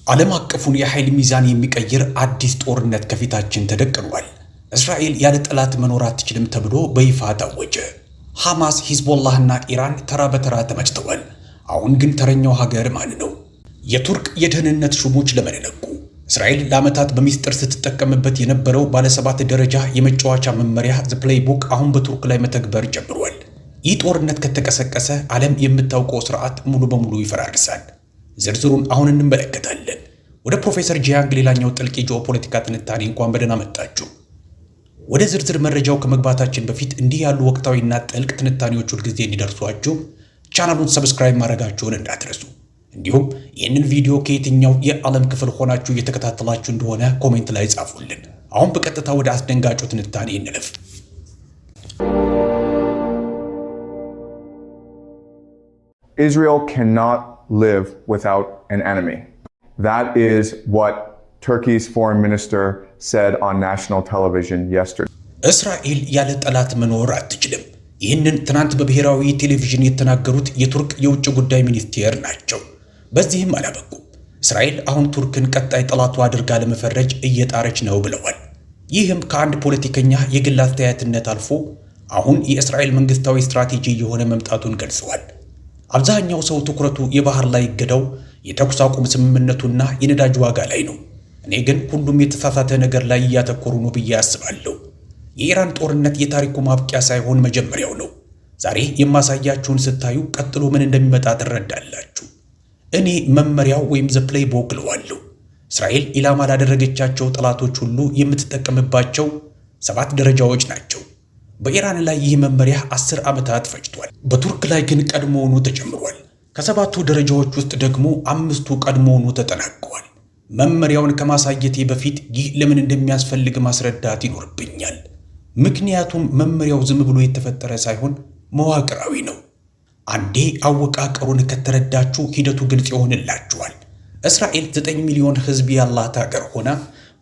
ዓለም አቀፉን የኃይል ሚዛን የሚቀይር አዲስ ጦርነት ከፊታችን ተደቅኗል። እስራኤል ያለ ጠላት መኖር አትችልም ተብሎ በይፋ ታወጀ። ሐማስ፣ ሂዝቦላህና ኢራን ተራ በተራ ተመጭተዋል። አሁን ግን ተረኛው ሀገር ማን ነው? የቱርክ የደህንነት ሹሞች ለምን ነቁ? እስራኤል ለዓመታት በሚስጥር ስትጠቀምበት የነበረው ባለሰባት ደረጃ የመጫወቻ መመሪያ ዘ ፕሌይቡክ አሁን በቱርክ ላይ መተግበር ጀምሯል። ይህ ጦርነት ከተቀሰቀሰ ዓለም የምታውቀው ስርዓት ሙሉ በሙሉ ይፈራርሳል። ዝርዝሩን አሁን እንመለከታለን። ወደ ፕሮፌሰር ጂያንግ ሌላኛው ጥልቅ የጂኦፖለቲካ ትንታኔ እንኳን በደህና መጣችሁ። ወደ ዝርዝር መረጃው ከመግባታችን በፊት እንዲህ ያሉ ወቅታዊና ጥልቅ ትንታኔዎች ሁልጊዜ እንዲደርሷችሁ ቻናሉን ሰብስክራይብ ማድረጋችሁን እንዳትረሱ። እንዲሁም ይህንን ቪዲዮ ከየትኛው የዓለም ክፍል ሆናችሁ እየተከታተላችሁ እንደሆነ ኮሜንት ላይ ጻፉልን። አሁን በቀጥታ ወደ አስደንጋጩ ትንታኔ እንለፍ። Israel cannot live without an enemy. That is what Turkey's foreign minister said on national television yesterday. እስራኤል ያለ ጠላት መኖር አትችልም። ይህንን ትናንት በብሔራዊ ቴሌቪዥን የተናገሩት የቱርክ የውጭ ጉዳይ ሚኒስቴር ናቸው። በዚህም አላበቁም። እስራኤል አሁን ቱርክን ቀጣይ ጠላቱ አድርጋ ለመፈረጅ እየጣረች ነው ብለዋል። ይህም ከአንድ ፖለቲከኛ የግል አስተያየትነት አልፎ አሁን የእስራኤል መንግስታዊ ስትራቴጂ የሆነ መምጣቱን ገልጸዋል። አብዛኛው ሰው ትኩረቱ የባህር ላይ እገዳው፣ የተኩስ አቁም ስምምነቱና የነዳጅ ዋጋ ላይ ነው። እኔ ግን ሁሉም የተሳሳተ ነገር ላይ እያተኮሩ ነው ብዬ አስባለሁ። የኢራን ጦርነት የታሪኩ ማብቂያ ሳይሆን መጀመሪያው ነው። ዛሬ የማሳያችሁን ስታዩ ቀጥሎ ምን እንደሚመጣ ትረዳላችሁ። እኔ መመሪያው ወይም ዘ ፕሌይቡክ እለዋለሁ። እስራኤል ኢላማ ላደረገቻቸው ጠላቶች ሁሉ የምትጠቀምባቸው 7 ደረጃዎች ናቸው። በኢራን ላይ ይህ መመሪያ 10 ዓመታት ፈጅቷል። በቱርክ ላይ ግን ቀድሞውኑ ተጨምሯል። ከ7ቱ ደረጃዎች ውስጥ ደግሞ 5ቱ ቀድሞውኑ ተጠናቀዋል። መመሪያውን ከማሳየቴ በፊት ይህ ለምን እንደሚያስፈልግ ማስረዳት ይኖርብኛል። ምክንያቱም መመሪያው ዝም ብሎ የተፈጠረ ሳይሆን መዋቅራዊ ነው። አንዴ አወቃቀሩን ከተረዳችሁ ሂደቱ ግልጽ ይሆንላችኋል። እስራኤል 9 ሚሊዮን ሕዝብ ያላት ሀገር ሆና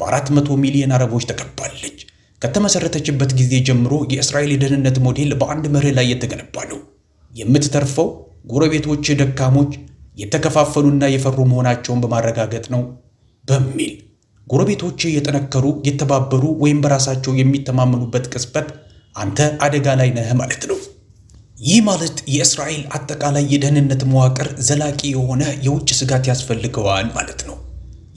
በ400 ሚሊዮን አረቦች ተከባለች። ከተመሰረተችበት ጊዜ ጀምሮ የእስራኤል የደህንነት ሞዴል በአንድ መርህ ላይ የተገነባ ነው። የምትተርፈው ጎረቤቶች ደካሞች፣ የተከፋፈሉና የፈሩ መሆናቸውን በማረጋገጥ ነው በሚል ጎረቤቶች የጠነከሩ፣ የተባበሩ ወይም በራሳቸው የሚተማመኑበት ቅጽበት አንተ አደጋ ላይ ነህ ማለት ነው። ይህ ማለት የእስራኤል አጠቃላይ የደህንነት መዋቅር ዘላቂ የሆነ የውጭ ስጋት ያስፈልገዋል ማለት ነው።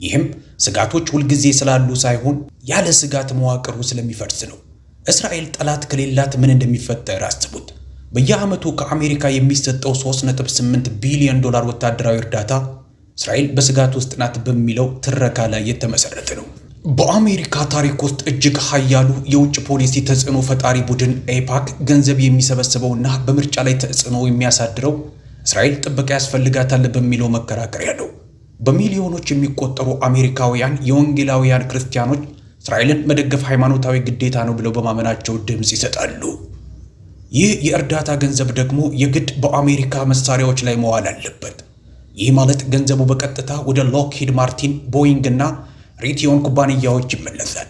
ይህም ስጋቶች ሁልጊዜ ስላሉ ሳይሆን ያለ ስጋት መዋቅሩ ስለሚፈርስ ነው። እስራኤል ጠላት ከሌላት ምን እንደሚፈጠር አስቡት። በየዓመቱ ከአሜሪካ የሚሰጠው 3.8 ቢሊዮን ዶላር ወታደራዊ እርዳታ እስራኤል በስጋት ውስጥ ናት በሚለው ትረካ ላይ የተመሰረተ ነው። በአሜሪካ ታሪክ ውስጥ እጅግ ኃያሉ የውጭ ፖሊሲ ተጽዕኖ ፈጣሪ ቡድን ኤፓክ ገንዘብ የሚሰበስበውና በምርጫ ላይ ተጽዕኖ የሚያሳድረው እስራኤል ጥበቃ ያስፈልጋታል በሚለው መከራከሪያ ነው። በሚሊዮኖች የሚቆጠሩ አሜሪካውያን የወንጌላውያን ክርስቲያኖች እስራኤልን መደገፍ ሃይማኖታዊ ግዴታ ነው ብለው በማመናቸው ድምፅ ይሰጣሉ። ይህ የእርዳታ ገንዘብ ደግሞ የግድ በአሜሪካ መሳሪያዎች ላይ መዋል አለበት። ይህ ማለት ገንዘቡ በቀጥታ ወደ ሎክሂድ ማርቲን፣ ቦይንግ እና ሪቲዮን ኩባንያዎች ይመለሳል።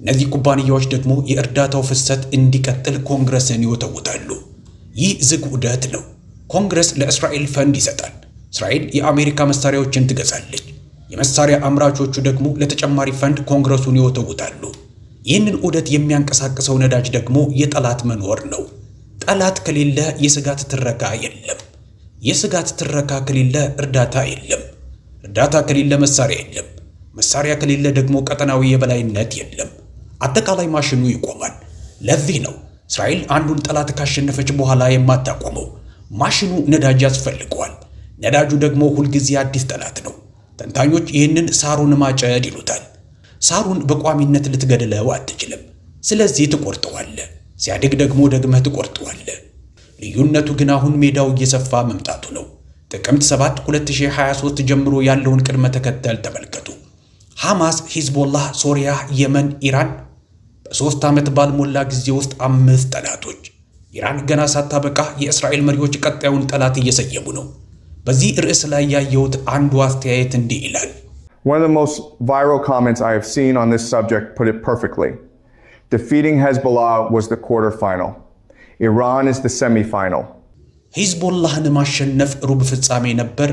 እነዚህ ኩባንያዎች ደግሞ የእርዳታው ፍሰት እንዲቀጥል ኮንግረስን ይወተውታሉ። ይህ ዝግ ውህደት ነው። ኮንግረስ ለእስራኤል ፈንድ ይሰጣል። እስራኤል የአሜሪካ መሳሪያዎችን ትገዛለች። የመሳሪያ አምራቾቹ ደግሞ ለተጨማሪ ፈንድ ኮንግረሱን ይወተውታሉ። ይህንን ውህደት የሚያንቀሳቅሰው ነዳጅ ደግሞ የጠላት መኖር ነው። ጠላት ከሌለ የስጋት ትረካ የለም። የስጋት ትረካ ከሌለ እርዳታ የለም። እርዳታ ከሌለ መሳሪያ የለም። መሳሪያ ከሌለ ደግሞ ቀጠናዊ የበላይነት የለም። አጠቃላይ ማሽኑ ይቆማል። ለዚህ ነው እስራኤል አንዱን ጠላት ካሸነፈች በኋላ የማታቆመው። ማሽኑ ነዳጅ ያስፈልገዋል። ነዳጁ ደግሞ ሁልጊዜ አዲስ ጠላት ነው። ተንታኞች ይህንን ሳሩን ማጨድ ይሉታል። ሳሩን በቋሚነት ልትገድለው አትችልም። ስለዚህ ትቆርጠዋለህ። ሲያድግ ደግሞ ደግመህ ትቆርጠዋለህ። ልዩነቱ ግን አሁን ሜዳው እየሰፋ መምጣቱ ነው። ጥቅምት 7 2023 ጀምሮ ያለውን ቅድመ ተከተል ተመልከቱ። ሐማስ፣ ሂዝቦላህ፣ ሶሪያ፣ የመን፣ ኢራን በ3 ዓመት ባልሞላ ጊዜ ውስጥ 5 ጠላቶች። ኢራን ገና ሳታበቃ የእስራኤል መሪዎች ቀጣዩን ጠላት እየሰየሙ ነው። በዚህ ርዕስ ላይ ያየሁት አንዱ አስተያየት እንዲህ ይላል። One of the most viral comments I have seen on this subject put it perfectly. Defeating Hezbollah was the quarterfinal. Iran is the semifinal. ሂዝቦላህን ማሸነፍ ሩብ ፍጻሜ ነበር።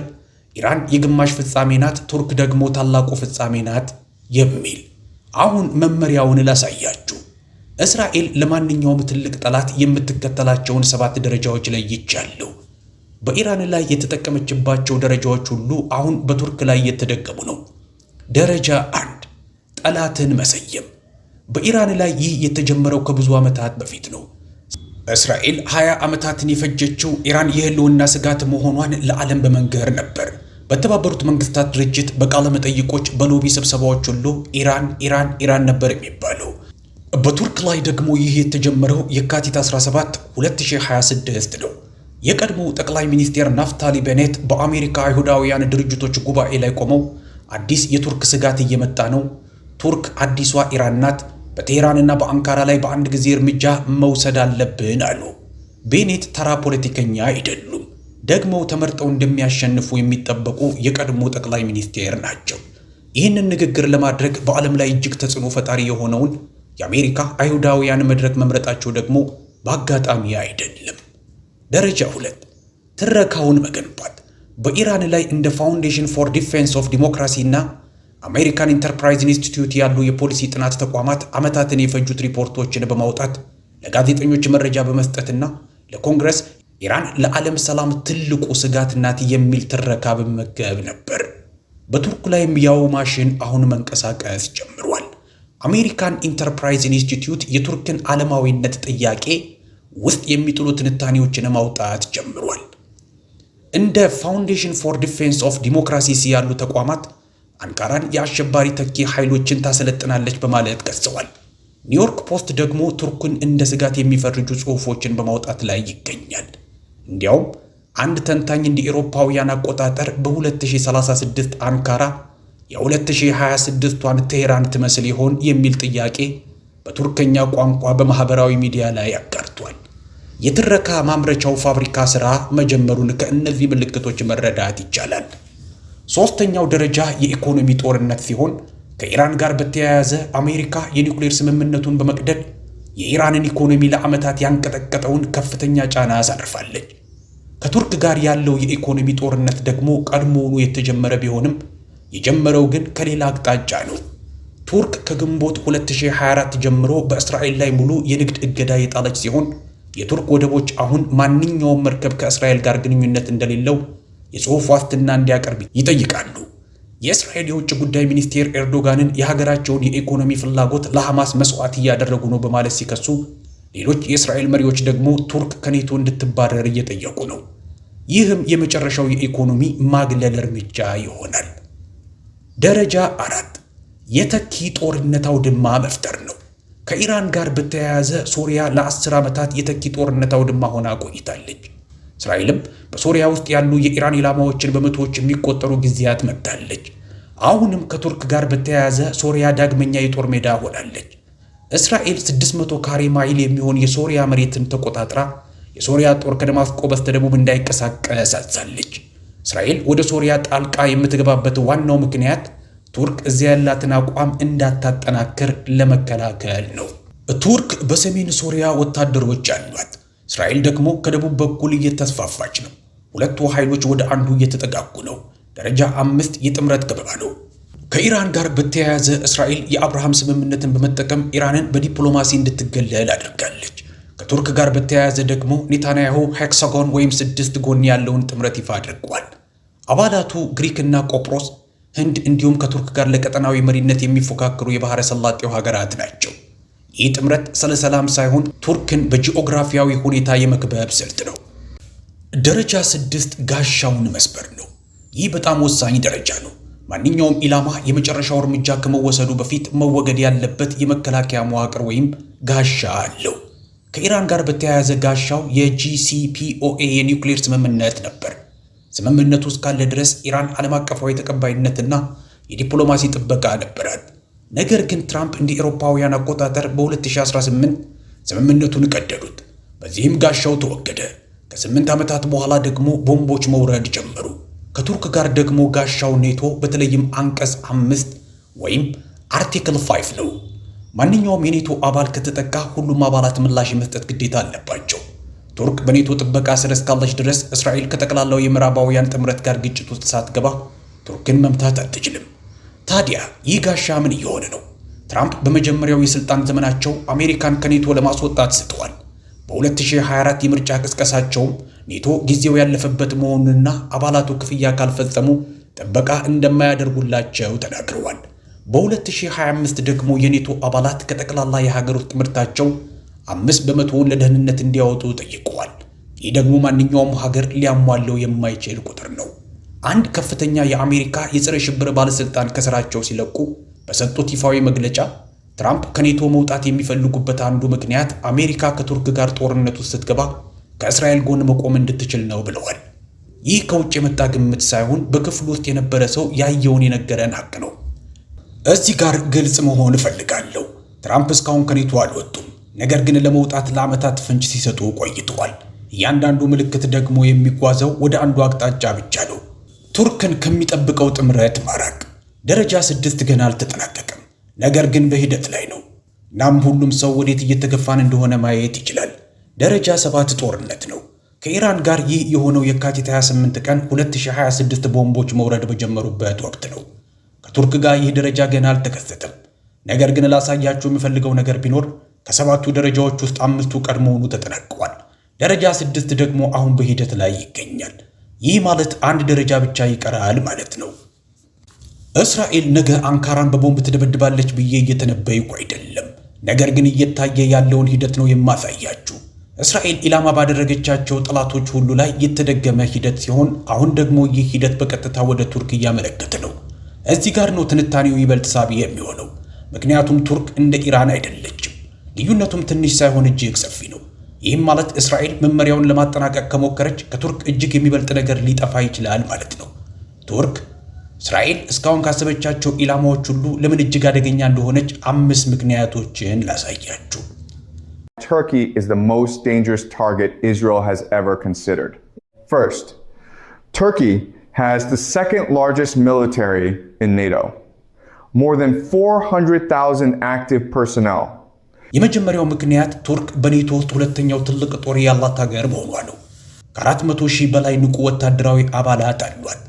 ኢራን የግማሽ ፍጻሜ ናት፣ ቱርክ ደግሞ ታላቁ ፍጻሜ ናት የሚል። አሁን መመሪያውን ላሳያችሁ። እስራኤል ለማንኛውም ትልቅ ጠላት የምትከተላቸውን 7 ደረጃዎች ለይቻለሁ። በኢራን ላይ የተጠቀመችባቸው ደረጃዎች ሁሉ አሁን በቱርክ ላይ የተደገሙ ነው። ደረጃ 1 ጠላትን መሰየም። በኢራን ላይ ይህ የተጀመረው ከብዙ ዓመታት በፊት ነው። እስራኤል 20 ዓመታትን የፈጀችው ኢራን የህልውና ስጋት መሆኗን ለዓለም በመንገር ነበር። በተባበሩት መንግስታት ድርጅት በቃለ መጠይቆች፣ በሎቢ ስብሰባዎች ሁሉ ኢራን ኢራን ኢራን ነበር የሚባለው። በቱርክ ላይ ደግሞ ይህ የተጀመረው የካቲት 17 2026 ነው። የቀድሞ ጠቅላይ ሚኒስቴር ናፍታሊ ቤኔት በአሜሪካ አይሁዳውያን ድርጅቶች ጉባኤ ላይ ቆመው አዲስ የቱርክ ስጋት እየመጣ ነው፣ ቱርክ አዲሷ ኢራን ናት፣ በቴህራንና በአንካራ ላይ በአንድ ጊዜ እርምጃ መውሰድ አለብን አሉ። ቤኔት ተራ ፖለቲከኛ አይደሉም፣ ደግሞ ተመርጠው እንደሚያሸንፉ የሚጠበቁ የቀድሞ ጠቅላይ ሚኒስቴር ናቸው። ይህንን ንግግር ለማድረግ በዓለም ላይ እጅግ ተጽዕኖ ፈጣሪ የሆነውን የአሜሪካ አይሁዳውያን መድረክ መምረጣቸው ደግሞ በአጋጣሚ አይደለም። ደረጃ 2 ትረካውን መገንባት። በኢራን ላይ እንደ ፋውንዴሽን ፎር ዲፌንስ ኦፍ ዲሞክራሲ እና አሜሪካን ኢንተርፕራይዝ ኢንስቲትዩት ያሉ የፖሊሲ ጥናት ተቋማት ዓመታትን የፈጁት ሪፖርቶችን በማውጣት ለጋዜጠኞች መረጃ በመስጠትና ለኮንግረስ ኢራን ለዓለም ሰላም ትልቁ ስጋት ናት የሚል ትረካ በመመገብ ነበር። በቱርክ ላይም ያው ማሽን አሁን መንቀሳቀስ ጀምሯል። አሜሪካን ኢንተርፕራይዝ ኢንስቲትዩት የቱርክን ዓለማዊነት ጥያቄ ውስጥ የሚጥሉ ትንታኔዎችን ማውጣት ጀምሯል። እንደ ፋውንዴሽን ፎር ዲፌንስ ኦፍ ዲሞክራሲ ያሉ ተቋማት አንካራን የአሸባሪ ተኪ ኃይሎችን ታሰለጥናለች በማለት ከሰዋል። ኒውዮርክ ፖስት ደግሞ ቱርክን እንደ ስጋት የሚፈርጁ ጽሑፎችን በማውጣት ላይ ይገኛል። እንዲያውም አንድ ተንታኝ እንደ አውሮፓውያን አቆጣጠር በ2036 አንካራ የ2026ቷን ቴህራን ትመስል ይሆን የሚል ጥያቄ በቱርከኛ ቋንቋ በማህበራዊ ሚዲያ ላይ አጋርቷል። የትረካ ማምረቻው ፋብሪካ ሥራ መጀመሩን ከእነዚህ ምልክቶች መረዳት ይቻላል። ሦስተኛው ደረጃ የኢኮኖሚ ጦርነት ሲሆን ከኢራን ጋር በተያያዘ አሜሪካ የኒውክሌር ስምምነቱን በመቅደድ የኢራንን ኢኮኖሚ ለዓመታት ያንቀጠቀጠውን ከፍተኛ ጫና አሳርፋለች። ከቱርክ ጋር ያለው የኢኮኖሚ ጦርነት ደግሞ ቀድሞውኑ የተጀመረ ቢሆንም የጀመረው ግን ከሌላ አቅጣጫ ነው። ቱርክ ከግንቦት 2024 ጀምሮ በእስራኤል ላይ ሙሉ የንግድ እገዳ የጣለች ሲሆን የቱርክ ወደቦች አሁን ማንኛውም መርከብ ከእስራኤል ጋር ግንኙነት እንደሌለው የጽሑፍ ዋስትና እንዲያቀርብ ይጠይቃሉ። የእስራኤል የውጭ ጉዳይ ሚኒስቴር ኤርዶጋንን የሀገራቸውን የኢኮኖሚ ፍላጎት ለሐማስ መስዋዕት እያደረጉ ነው በማለት ሲከሱ፣ ሌሎች የእስራኤል መሪዎች ደግሞ ቱርክ ከኔቶ እንድትባረር እየጠየቁ ነው። ይህም የመጨረሻው የኢኮኖሚ ማግለል እርምጃ ይሆናል። ደረጃ 4 የተኪ ጦርነት አውድማ መፍጠር ነው። ከኢራን ጋር በተያያዘ ሶሪያ ለ10 ዓመታት የተኪ ጦርነት አውድማ ሆና ቆይታለች። እስራኤልም በሶሪያ ውስጥ ያሉ የኢራን ኢላማዎችን በመቶዎች የሚቆጠሩ ጊዜያት መታለች። አሁንም ከቱርክ ጋር በተያያዘ ሶሪያ ዳግመኛ የጦር ሜዳ ሆናለች። እስራኤል 600 ካሬ ማይል የሚሆን የሶሪያ መሬትን ተቆጣጥራ የሶሪያ ጦር ከደማስቆ በስተደቡብ እንዳይንቀሳቀስ አዛለች። እስራኤል ወደ ሶሪያ ጣልቃ የምትገባበት ዋናው ምክንያት ቱርክ እዚያ ያላትን አቋም እንዳታጠናክር ለመከላከል ነው። ቱርክ በሰሜን ሶሪያ ወታደሮች አሏት። እስራኤል ደግሞ ከደቡብ በኩል እየተስፋፋች ነው። ሁለቱ ኃይሎች ወደ አንዱ እየተጠጋጉ ነው። ደረጃ 5 የጥምረት ከበባ ነው። ከኢራን ጋር በተያያዘ እስራኤል የአብርሃም ስምምነትን በመጠቀም ኢራንን በዲፕሎማሲ እንድትገለል አድርጋለች። ከቱርክ ጋር በተያያዘ ደግሞ ኔታንያሁ ሄክሳጎን ወይም 6 ጎን ያለውን ጥምረት ይፋ አድርጓል። አባላቱ ግሪክና ቆጵሮስ፣ ህንድ እንዲሁም ከቱርክ ጋር ለቀጠናዊ መሪነት የሚፎካከሩ የባህረ ሰላጤው ሀገራት ናቸው። ይህ ጥምረት ስለ ሰላም ሳይሆን ቱርክን በጂኦግራፊያዊ ሁኔታ የመክበብ ስልት ነው። ደረጃ 6 ጋሻውን መስበር ነው። ይህ በጣም ወሳኝ ደረጃ ነው። ማንኛውም ኢላማ የመጨረሻው እርምጃ ከመወሰዱ በፊት መወገድ ያለበት የመከላከያ መዋቅር ወይም ጋሻ አለው። ከኢራን ጋር በተያያዘ ጋሻው የጂሲፒኦኤ የኒውክሌር ስምምነት ነበር። ስምምነቱ እስካለ ድረስ ኢራን ዓለም አቀፋዊ ተቀባይነትና የዲፕሎማሲ ጥበቃ ነበራት። ነገር ግን ትራምፕ እንደ አውሮፓውያን አቆጣጠር በ2018 ስምምነቱን ቀደዱት። በዚህም ጋሻው ተወገደ። ከ8 ዓመታት በኋላ ደግሞ ቦምቦች መውረድ ጀመሩ። ከቱርክ ጋር ደግሞ ጋሻው ኔቶ በተለይም አንቀጽ 5 ወይም አርቲክል 5 ነው። ማንኛውም የኔቶ አባል ከተጠቃ ሁሉም አባላት ምላሽ የመስጠት ግዴታ አለባቸው። ቱርክ በኔቶ ጥበቃ ስር እስካለች ድረስ እስራኤል ከጠቅላላው የምዕራባውያን ጥምረት ጋር ግጭት ውስጥ ሳትገባ ቱርክን መምታት አትችልም። ታዲያ ይህ ጋሻ ምን እየሆነ ነው? ትራምፕ በመጀመሪያው የሥልጣን ዘመናቸው አሜሪካን ከኔቶ ለማስወጣት ዝተዋል። በ2024 የምርጫ ቅስቀሳቸውም ኔቶ ጊዜው ያለፈበት መሆኑንና አባላቱ ክፍያ ካልፈጸሙ ጥበቃ እንደማያደርጉላቸው ተናግረዋል። በ2025 ደግሞ የኔቶ አባላት ከጠቅላላ የሀገር ውስጥ ምርታቸው 5% ለደህንነት እንዲያወጡ ጠይቀዋል። ይህ ደግሞ ማንኛውም ሀገር ሊያሟለው የማይችል ቁጥር ነው። አንድ ከፍተኛ የአሜሪካ የጸረ ሽብር ባለስልጣን ከስራቸው ሲለቁ በሰጡት ይፋዊ መግለጫ ትራምፕ ከኔቶ መውጣት የሚፈልጉበት አንዱ ምክንያት አሜሪካ ከቱርክ ጋር ጦርነት ውስጥ ስትገባ ከእስራኤል ጎን መቆም እንድትችል ነው ብለዋል። ይህ ከውጭ የመጣ ግምት ሳይሆን በክፍሉ ውስጥ የነበረ ሰው ያየውን የነገረን ሀቅ ነው። እዚህ ጋር ግልጽ መሆን እፈልጋለሁ። ትራምፕ እስካሁን ከኔቶ አልወጡም። ነገር ግን ለመውጣት ለዓመታት ፍንጭ ሲሰጡ ቆይተዋል። እያንዳንዱ ምልክት ደግሞ የሚጓዘው ወደ አንዱ አቅጣጫ ብቻ ነው። ቱርክን ከሚጠብቀው ጥምረት ማራቅ። ደረጃ 6 ገና አልተጠናቀቀም፣ ነገር ግን በሂደት ላይ ነው። እናም ሁሉም ሰው ወዴት እየተገፋን እንደሆነ ማየት ይችላል። ደረጃ 7 ጦርነት ነው። ከኢራን ጋር ይህ የሆነው የካቲት 28 ቀን 2026 ቦምቦች መውረድ በጀመሩበት ወቅት ነው። ከቱርክ ጋር ይህ ደረጃ ገና አልተከሰተም። ነገር ግን ላሳያችሁ የምፈልገው ነገር ቢኖር ከ7ቱ ደረጃዎች ውስጥ 5ቱ ቀድሞውኑ ተጠናቀዋል። ደረጃ 6 ደግሞ አሁን በሂደት ላይ ይገኛል። ይህ ማለት አንድ ደረጃ ብቻ ይቀራል ማለት ነው። እስራኤል ነገ አንካራን በቦምብ ትደበድባለች ብዬ እየተነበይኩ አይደለም። ነገር ግን እየታየ ያለውን ሂደት ነው የማሳያችሁ። እስራኤል ኢላማ ባደረገቻቸው ጠላቶች ሁሉ ላይ የተደገመ ሂደት ሲሆን አሁን ደግሞ ይህ ሂደት በቀጥታ ወደ ቱርክ እያመለከተ ነው። እዚህ ጋር ነው ትንታኔው ይበልጥ ሳቢ የሚሆነው። ምክንያቱም ቱርክ እንደ ኢራን አይደለችም። ልዩነቱም ትንሽ ሳይሆን እጅግ ሰፊ ነው። ይህም ማለት እስራኤል መመሪያውን ለማጠናቀቅ ከሞከረች ከቱርክ እጅግ የሚበልጥ ነገር ሊጠፋ ይችላል ማለት ነው። ቱርክ እስራኤል እስካሁን ካሰበቻቸው ኢላማዎች ሁሉ ለምን እጅግ አደገኛ እንደሆነች 5 ምክንያቶችን ላሳያችሁ። Turkey is the most dangerous target Israel has ever considered. First, Turkey has the second largest military in NATO. More than 400,000 active personnel. የመጀመሪያው ምክንያት ቱርክ በኔቶ ውስጥ ሁለተኛው ትልቅ ጦር ያላት ሀገር መሆኗ ነው። ከ400,000 በላይ ንቁ ወታደራዊ አባላት አሏት።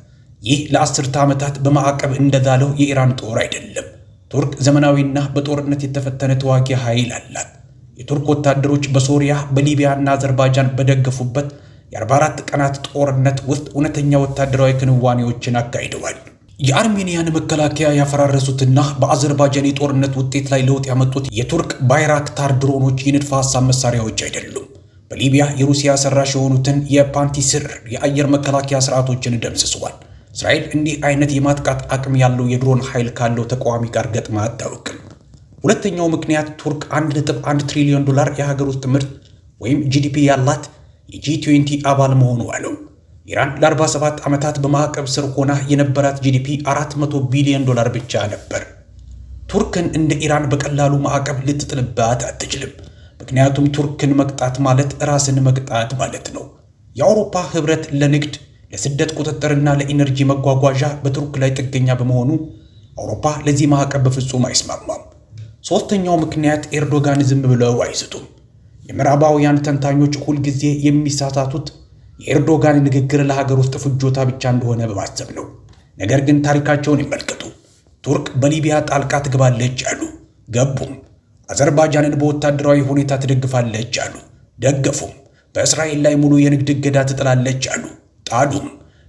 ይህ ለ10 ዓመታት በማዕቀብ እንደዛለው የኢራን ጦር አይደለም። ቱርክ ዘመናዊና በጦርነት የተፈተነ ተዋጊ ኃይል አላት። የቱርክ ወታደሮች በሶሪያ፣ በሊቢያ እና አዘርባይጃን በደገፉበት የ44 ቀናት ጦርነት ውስጥ እውነተኛ ወታደራዊ ክንዋኔዎችን አካሂደዋል። የአርሜኒያን መከላከያ ያፈራረሱትና በአዘርባይጃን የጦርነት ውጤት ላይ ለውጥ ያመጡት የቱርክ ባይራክታር ድሮኖች የንድፈ ሐሳብ መሳሪያዎች አይደሉም። በሊቢያ የሩሲያ ሰራሽ የሆኑትን የፓንቲስር የአየር መከላከያ ስርዓቶችን ደምስሰዋል። እስራኤል እንዲህ አይነት የማጥቃት አቅም ያለው የድሮን ኃይል ካለው ተቃዋሚ ጋር ገጥማ አታውቅም። ሁለተኛው ምክንያት ቱርክ $1.1 ትሪሊዮን የሀገር ውስጥ ምርት ወይም ጂዲፒ ያላት የጂ20 አባል መሆኗ ነው። ኢራን ለ47 ዓመታት በማዕቀብ ስር ሆና የነበራት ጂዲፒ $400 ቢሊዮን ብቻ ነበር። ቱርክን እንደ ኢራን በቀላሉ ማዕቀብ ልትጥልባት አትችልም። ምክንያቱም ቱርክን መቅጣት ማለት ራስን መቅጣት ማለት ነው። የአውሮፓ ህብረት ለንግድ፣ ለስደት ቁጥጥርና ለኢነርጂ መጓጓዣ በቱርክ ላይ ጥገኛ በመሆኑ አውሮፓ ለዚህ ማዕቀብ በፍጹም አይስማማም። ሶስተኛው ምክንያት ኤርዶጋን ዝም ብለው አይስጡም። የምዕራባውያን ተንታኞች ሁልጊዜ የሚሳሳቱት የኤርዶጋን ንግግር ለሀገር ውስጥ ፍጆታ ብቻ እንደሆነ በማሰብ ነው። ነገር ግን ታሪካቸውን ይመልከቱ። ቱርክ በሊቢያ ጣልቃ ትገባለች አሉ፣ ገቡም። አዘርባይጃንን በወታደራዊ ሁኔታ ትደግፋለች አሉ፣ ደገፉም። በእስራኤል ላይ ሙሉ የንግድ እገዳ ትጥላለች አሉ፣ ጣሉም።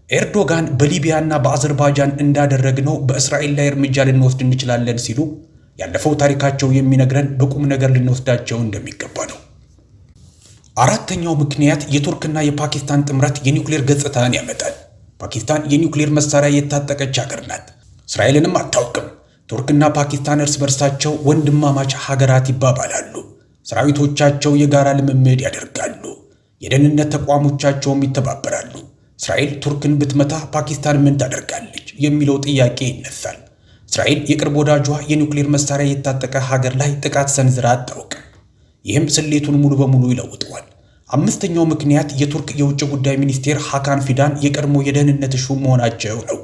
ኤርዶጋን በሊቢያና በአዘርባይጃን እንዳደረግነው በእስራኤል ላይ እርምጃ ልንወስድ እንችላለን ሲሉ ያለፈው ታሪካቸው የሚነግረን በቁም ነገር ልንወስዳቸው እንደሚገባ ነው። አራተኛው ምክንያት የቱርክና የፓኪስታን ጥምረት የኒውክሌር ገጽታን ያመጣል። ፓኪስታን የኒውክሌር መሳሪያ የታጠቀች ሀገር ናት። እስራኤልንም አታውቅም። ቱርክና ፓኪስታን እርስ በርሳቸው ወንድማማች ሀገራት ይባባላሉ። ሰራዊቶቻቸው የጋራ ልምምድ ያደርጋሉ። የደህንነት ተቋሞቻቸውም ይተባበራሉ። እስራኤል ቱርክን ብትመታ ፓኪስታን ምን ታደርጋለች የሚለው ጥያቄ ይነሳል። እስራኤል የቅርብ ወዳጇ የኒውክሌር መሳሪያ የታጠቀ ሀገር ላይ ጥቃት ሰንዝራ አታውቅም። ይህም ስሌቱን ሙሉ በሙሉ ይለውጠዋል። አምስተኛው ምክንያት የቱርክ የውጭ ጉዳይ ሚኒስቴር ሃካን ፊዳን የቀድሞ የደህንነት ሹም መሆናቸው ነው።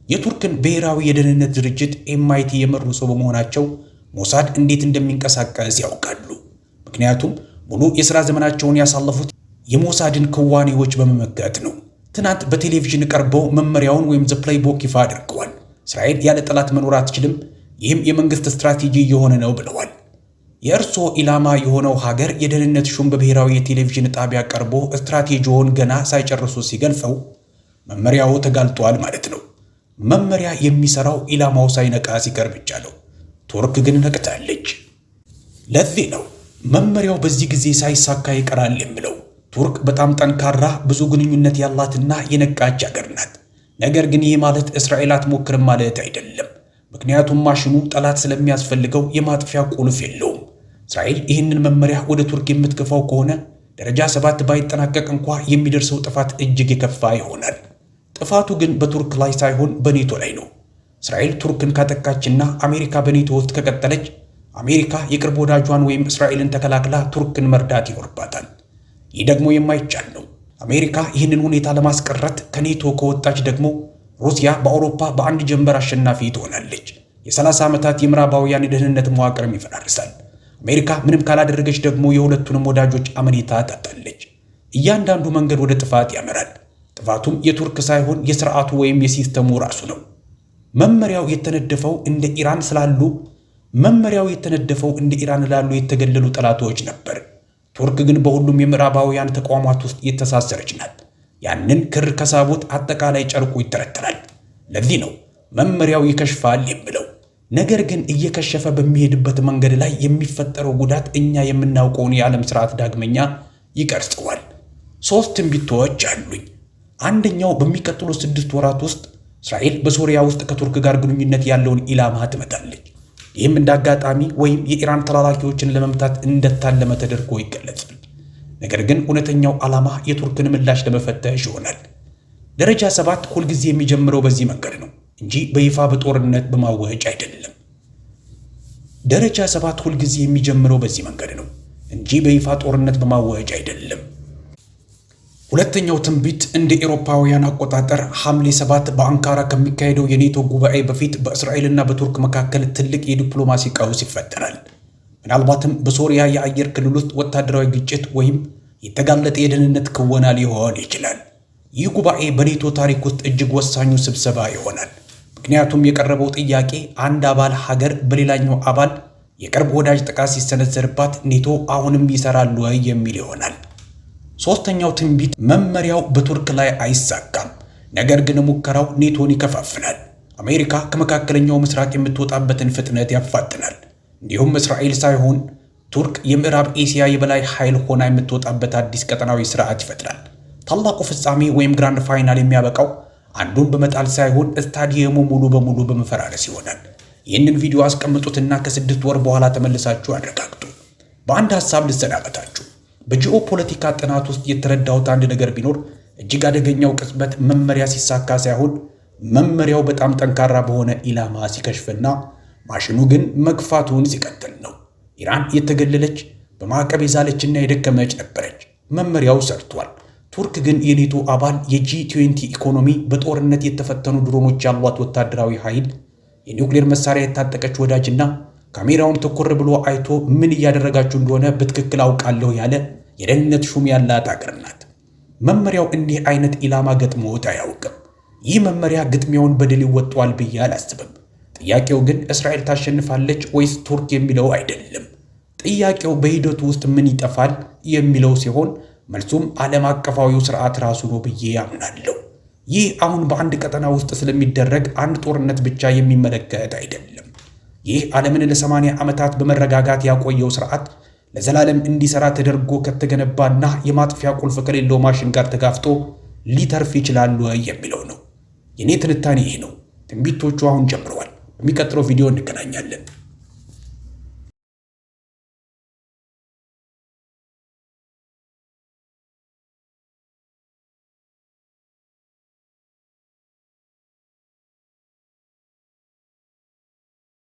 የቱርክን ብሔራዊ የደህንነት ድርጅት ኤምአይቲ የመሩ ሰው በመሆናቸው ሞሳድ እንዴት እንደሚንቀሳቀስ ያውቃሉ። ምክንያቱም ሙሉ የሥራ ዘመናቸውን ያሳለፉት የሞሳድን ክዋኔዎች በመመከት ነው። ትናንት በቴሌቪዥን ቀርበው መመሪያውን ወይም ዘ ፕሌይቦክ ይፋ አድርገዋል። እስራኤል ያለ ጠላት መኖር አትችልም፣ ይህም የመንግስት ስትራቴጂ የሆነ ነው ብለዋል። የእርስዎ ኢላማ የሆነው ሀገር የደህንነት ሹም በብሔራዊ የቴሌቪዥን ጣቢያ ቀርቦ ስትራቴጂውን ገና ሳይጨርሱ ሲገልጸው መመሪያው ተጋልጧል ማለት ነው። መመሪያ የሚሰራው ኢላማው ሳይነቃ ሲቀር ብቻ ነው። ቱርክ ግን ነቅታለች። ለዚህ ነው መመሪያው በዚህ ጊዜ ሳይሳካ ይቀራል የምለው። ቱርክ በጣም ጠንካራ፣ ብዙ ግንኙነት ያላትና የነቃች ሀገር ናት። ነገር ግን ይህ ማለት እስራኤል አትሞክርም ማለት አይደለም። ምክንያቱም ማሽኑ ጠላት ስለሚያስፈልገው የማጥፊያ ቁልፍ የለውም። እስራኤል ይህንን መመሪያ ወደ ቱርክ የምትገፋው ከሆነ ደረጃ 7 ባይጠናቀቅ እንኳ የሚደርሰው ጥፋት እጅግ የከፋ ይሆናል። ጥፋቱ ግን በቱርክ ላይ ሳይሆን በኔቶ ላይ ነው። እስራኤል ቱርክን ካጠቃችና አሜሪካ በኔቶ ውስጥ ከቀጠለች አሜሪካ የቅርብ ወዳጇን ወይም እስራኤልን ተከላክላ ቱርክን መርዳት ይኖርባታል። ይህ ደግሞ የማይቻል ነው። አሜሪካ ይህንን ሁኔታ ለማስቀረት ከኔቶ ከወጣች ደግሞ ሩሲያ በአውሮፓ በአንድ ጀንበር አሸናፊ ትሆናለች። የ30 ዓመታት የምዕራባውያን የደህንነት መዋቅርም ይፈራርሳል። አሜሪካ ምንም ካላደረገች ደግሞ የሁለቱንም ወዳጆች አመኔታ ታጣለች። እያንዳንዱ መንገድ ወደ ጥፋት ያመራል። ጥፋቱም የቱርክ ሳይሆን የስርዓቱ ወይም የሲስተሙ ራሱ ነው። መመሪያው የተነደፈው እንደ ኢራን ላሉ የተገለሉ ጠላቶች ነበር። ቱርክ ግን በሁሉም የምዕራባውያን ተቋማት ውስጥ የተሳሰረች ናት። ያንን ክር ከሳቡት አጠቃላይ ጨርቁ ይተረተራል። ለዚህ ነው መመሪያው ይከሽፋል የምለው። ነገር ግን እየከሸፈ በሚሄድበት መንገድ ላይ የሚፈጠረው ጉዳት እኛ የምናውቀውን የዓለም ስርዓት ዳግመኛ ይቀርጸዋል። 3 ትንቢቶች አሉኝ። አንደኛው በሚቀጥሉ 6 ወራት ውስጥ እስራኤል በሶሪያ ውስጥ ከቱርክ ጋር ግንኙነት ያለውን ኢላማ ትመታለች። ይህም እንደ አጋጣሚ ወይም የኢራን ተላላኪዎችን ለመምታት እንደታለመ ተደርጎ ይገለጻል። ነገር ግን እውነተኛው ዓላማ የቱርክን ምላሽ ለመፈተሽ ይሆናል። ደረጃ 7 ሁልጊዜ የሚጀምረው በዚህ መንገድ ነው እንጂ በይፋ በጦርነት በማወጅ አይደለም። ደረጃ 7 ሁልጊዜ የሚጀምረው በዚህ መንገድ ነው እንጂ በይፋ ጦርነት በማወጅ አይደለም። ሁለተኛው ትንቢት እንደ ኤሮፓውያን አቆጣጠር ሐምሌ 7 በአንካራ ከሚካሄደው የኔቶ ጉባኤ በፊት በእስራኤልና በቱርክ መካከል ትልቅ የዲፕሎማሲ ቀውስ ይፈጠራል። ምናልባትም በሶሪያ የአየር ክልል ውስጥ ወታደራዊ ግጭት ወይም የተጋለጠ የደህንነት ክወና ሊሆን ይችላል። ይህ ጉባኤ በኔቶ ታሪክ ውስጥ እጅግ ወሳኙ ስብሰባ ይሆናል። ምክንያቱም የቀረበው ጥያቄ አንድ አባል ሀገር በሌላኛው አባል የቅርብ ወዳጅ ጥቃት ሲሰነዘርባት ኔቶ አሁንም ይሰራል ወይ የሚል ይሆናል። ሶስተኛው ትንቢት መመሪያው በቱርክ ላይ አይሳካም፣ ነገር ግን ሙከራው ኔቶን ይከፋፍላል። አሜሪካ ከመካከለኛው ምስራቅ የምትወጣበትን ፍጥነት ያፋጥናል። እንዲሁም እስራኤል ሳይሆን ቱርክ የምዕራብ ኤሲያ የበላይ ኃይል ሆና የምትወጣበት አዲስ ቀጠናዊ ስርዓት ይፈጥራል። ታላቁ ፍጻሜ ወይም ግራንድ ፋይናል የሚያበቃው አንዱን በመጣል ሳይሆን ስታዲየሙ ሙሉ በሙሉ በመፈራረስ ይሆናል። ይህንን ቪዲዮ አስቀምጡትና ከ6 ወር በኋላ ተመልሳችሁ አረጋግጡ። በአንድ ሐሳብ ልሰናበታችሁ። በጂኦፖለቲካ ጥናት ውስጥ የተረዳሁት አንድ ነገር ቢኖር እጅግ አደገኛው ቅጽበት መመሪያ ሲሳካ ሳይሆን መመሪያው በጣም ጠንካራ በሆነ ኢላማ ሲከሽፍና ማሽኑ ግን መግፋቱን ሲቀጥል ነው። ኢራን የተገለለች በማዕቀብ የዛለችና የደከመች ነበረች። መመሪያው ሰርቷል። ቱርክ ግን የኔቶ አባል፣ የጂ20 ኢኮኖሚ፣ በጦርነት የተፈተኑ ድሮኖች ያሏት ወታደራዊ ኃይል፣ የኒውክሌር መሳሪያ የታጠቀች ወዳጅና ካሜራውን ትኩር ብሎ አይቶ ምን እያደረጋችሁ እንደሆነ በትክክል አውቃለሁ ያለ የደህንነት ሹም ያላት አገር ናት። መመሪያው እንዲህ አይነት ኢላማ ገጥሞት አያውቅም። ይህ መመሪያ ግጥሚያውን በድል ይወጣዋል ብዬ አላስብም። ጥያቄው ግን እስራኤል ታሸንፋለች ወይስ ቱርክ የሚለው አይደለም። ጥያቄው በሂደቱ ውስጥ ምን ይጠፋል የሚለው ሲሆን መልሱም ዓለም አቀፋዊው ስርዓት ራሱ ነው ብዬ አምናለሁ። ይህ አሁን በአንድ ቀጠና ውስጥ ስለሚደረግ አንድ ጦርነት ብቻ የሚመለከት አይደለም። ይህ ዓለምን ለ80 ዓመታት በመረጋጋት ያቆየው ስርዓት ለዘላለም እንዲሰራ ተደርጎ ከተገነባና የማጥፊያ ቁልፍ ከሌለው ማሽን ጋር ተጋፍጦ ሊተርፍ ይችላል ወይ የሚለው ነው። የኔ ትንታኔ ይህ ነው። ትንቢቶቹ አሁን ጀምረዋል። በሚቀጥለው ቪዲዮ እንገናኛለን።